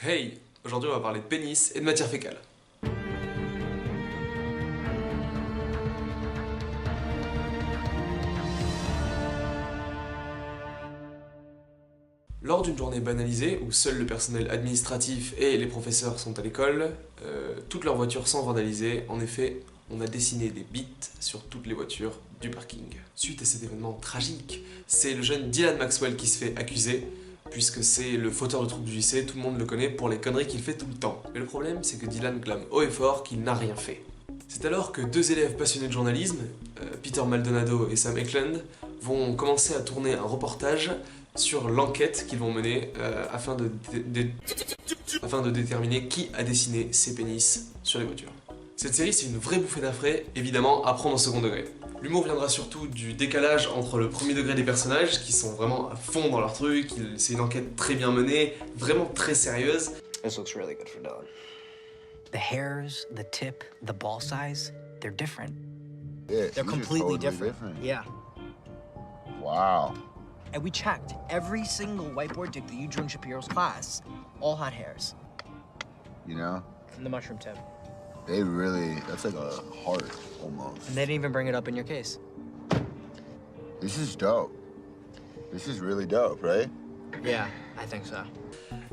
Hey, aujourd'hui on va parler de pénis et de matière fécale. Lors d'une journée banalisée où seul le personnel administratif et les professeurs sont à l'école, toutes leurs voitures sont vandalisées. En effet, on a dessiné des bits sur toutes les voitures du parking. Suite à cet événement tragique, c'est le jeune Dylan Maxwell qui se fait accuser, puisque c'est le fauteur de troubles du lycée, tout le monde le connaît pour les conneries qu'il fait tout le temps. Mais le problème, c'est que Dylan clame haut et fort qu'il n'a rien fait. C'est alors que deux élèves passionnés de journalisme, Peter Maldonado et Sam Eklund, vont commencer à tourner un reportage sur l'enquête qu'ils vont mener afin de déterminer qui a dessiné ces pénis sur les voitures. Cette série, c'est une vraie bouffée d'air frais, évidemment à prendre au second degré. L'humour viendra surtout du décalage entre le premier degré des personnages, qui sont vraiment à fond dans leur truc, c'est une enquête très bien menée, vraiment très sérieuse. This looks really good for Dylan. The hairs, the tip, the ball size, they're different. Yeah, They're completely different. Yeah. Wow. And we checked. Every single whiteboard dick that you drew in Shapiro's class all had hairs. You know, And the mushroom tip. they really, that's like a heart almost. And they didn't even bring it up in your case. This is dope. This is really dope, right? Yeah, I think so.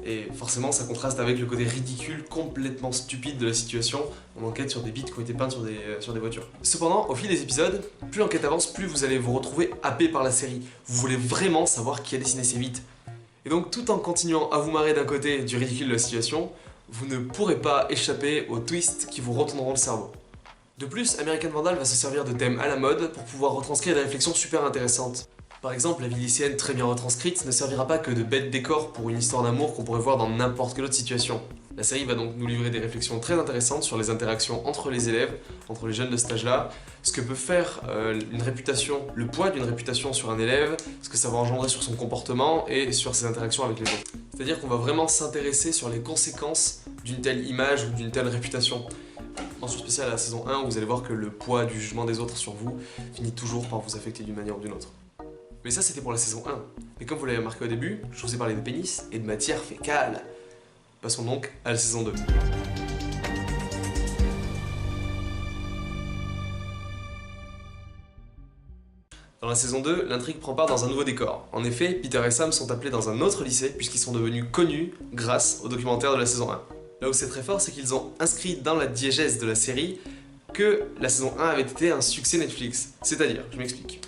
Et forcément, ça contraste avec le côté ridicule, complètement stupide de la situation. On enquête sur des bits qui ont été peints sur des voitures. Cependant, au fil des épisodes, plus l'enquête avance, plus vous allez vous retrouver happé par la série. Vous voulez vraiment savoir qui a dessiné ces bits. Et donc, tout en continuant à vous marrer d'un côté du ridicule de la situation, vous ne pourrez pas échapper aux twists qui vous retourneront le cerveau. De plus, American Vandal va se servir de thèmes à la mode pour pouvoir retranscrire des réflexions super intéressantes. Par exemple, la vie lycéenne très bien retranscrite ne servira pas que de bête décor pour une histoire d'amour qu'on pourrait voir dans n'importe quelle autre situation. La série va donc nous livrer des réflexions très intéressantes sur les interactions entre les élèves, entre les jeunes de cet âge-là, ce que peut faire une réputation, le poids d'une réputation sur un élève, ce que ça va engendrer sur son comportement et sur ses interactions avec les autres. C'est-à-dire qu'on va vraiment s'intéresser sur les conséquences d'une telle image ou d'une telle réputation. Mention spéciale à la saison 1 où vous allez voir que le poids du jugement des autres sur vous finit toujours par vous affecter d'une manière ou d'une autre. Mais ça c'était pour la saison 1. Mais comme vous l'avez remarqué au début, je vous ai parlé de pénis et de matière fécale. Passons donc à la saison 2. Dans la saison 2, l'intrigue prend part dans un nouveau décor. En effet, Peter et Sam sont appelés dans un autre lycée puisqu'ils sont devenus connus grâce au documentaire de la saison 1. Là où c'est très fort, c'est qu'ils ont inscrit dans la diégèse de la série que la saison 1 avait été un succès Netflix. C'est-à-dire, je m'explique.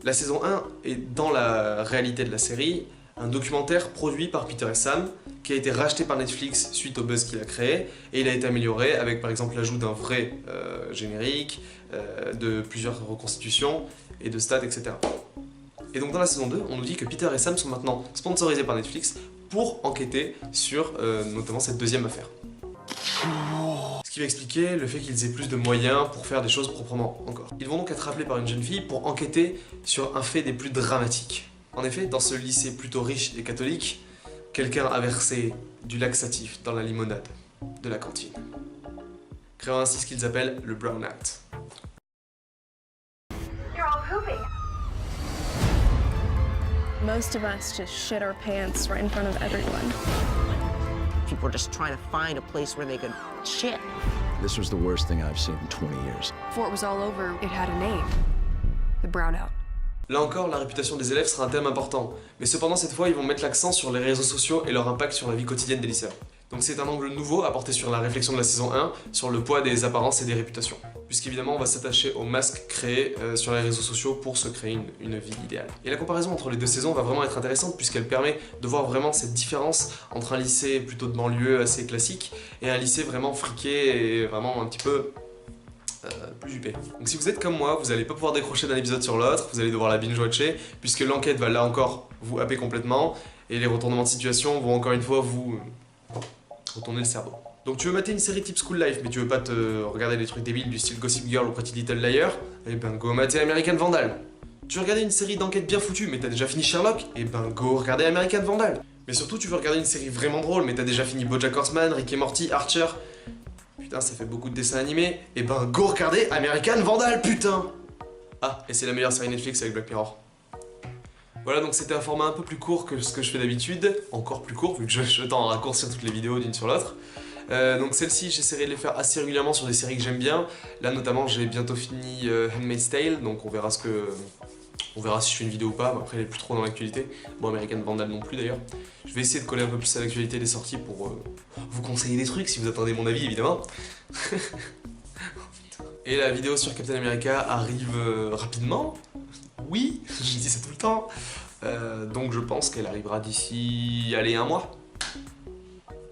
La saison 1 est dans la réalité de la série un documentaire produit par Peter et Sam qui a été racheté par Netflix suite au buzz qu'il a créé et il a été amélioré avec par exemple l'ajout d'un vrai générique, de plusieurs reconstitutions et de stats, etc. Et donc dans la saison 2, on nous dit que Peter et Sam sont maintenant sponsorisés par Netflix pour enquêter sur notamment cette deuxième affaire. Ce qui va expliquer le fait qu'ils aient plus de moyens pour faire des choses proprement encore. Ils vont donc être appelés par une jeune fille pour enquêter sur un fait des plus dramatiques. En effet, dans ce lycée plutôt riche et catholique, quelqu'un a versé du laxatif dans la limonade de la cantine, créant ainsi ce qu'ils appellent le brownout. You're all pooping. Most of us just shit our pants right in front of everyone. People were just trying to find a place where they could shit. This was the worst thing I've seen in 20 years. Before it was all over, it had a name. The Brownout. Là encore, la réputation des élèves sera un thème important, mais cependant cette fois ils vont mettre l'accent sur les réseaux sociaux et leur impact sur la vie quotidienne des lycéens. Donc c'est un angle nouveau apporté sur la réflexion de la saison 1, sur le poids des apparences et des réputations. Puisqu'évidemment on va s'attacher aux masques créés sur les réseaux sociaux pour se créer une vie idéale. Et la comparaison entre les deux saisons va vraiment être intéressante puisqu'elle permet de voir vraiment cette différence entre un lycée plutôt de banlieue assez classique et un lycée vraiment friqué et vraiment un petit peu plus huppé. Donc si vous êtes comme moi, vous n'allez pas pouvoir décrocher d'un épisode sur l'autre, vous allez devoir la binge-watcher puisque l'enquête va là encore vous happer complètement et les retournements de situation vont encore une fois vous retourner le cerveau. Donc tu veux mater une série type School Life mais tu veux pas te regarder des trucs débiles du style Gossip Girl ou Pretty Little Liars, et ben go mater American Vandal. Tu veux regarder une série d'enquête bien foutue mais t'as déjà fini Sherlock, et ben go regarder American Vandal. Mais surtout tu veux regarder une série vraiment drôle mais t'as déjà fini BoJack Horseman, Rick et Morty, Archer, putain ça fait beaucoup de dessins animés, et ben go regarder American Vandal putain. Ah, et c'est la meilleure série Netflix avec Black Mirror. Voilà, donc c'était un format un peu plus court que ce que je fais d'habitude, encore plus court vu que je tends à raccourcir toutes les vidéos d'une sur l'autre. Donc celle-ci, j'essaierai de les faire assez régulièrement sur des séries que j'aime bien. Là notamment, j'ai bientôt fini Handmaid's Tale, donc on verra si je fais une vidéo ou pas. Après, elle est plus trop dans l'actualité. Bon, American Vandal non plus d'ailleurs. Je vais essayer de coller un peu plus à l'actualité des sorties pour vous conseiller des trucs si vous attendez mon avis évidemment. Et la vidéo sur Captain America arrive rapidement. Oui, je dis ça tout le temps. Donc je pense qu'elle arrivera d'ici, allez, 1 mois.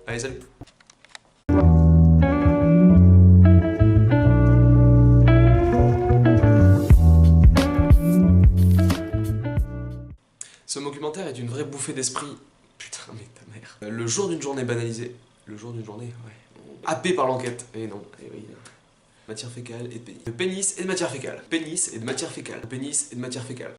Allez, salut. Ce documentaire est une vraie bouffée d'esprit. Putain, mais ta mère. Le jour d'une journée banalisée. Le jour d'une journée, ouais. Happé par l'enquête. Et non, et oui. Matière fécale et de pénis. De pénis et de matière fécale. Pénis et de matière fécale. Pénis et de matière fécale.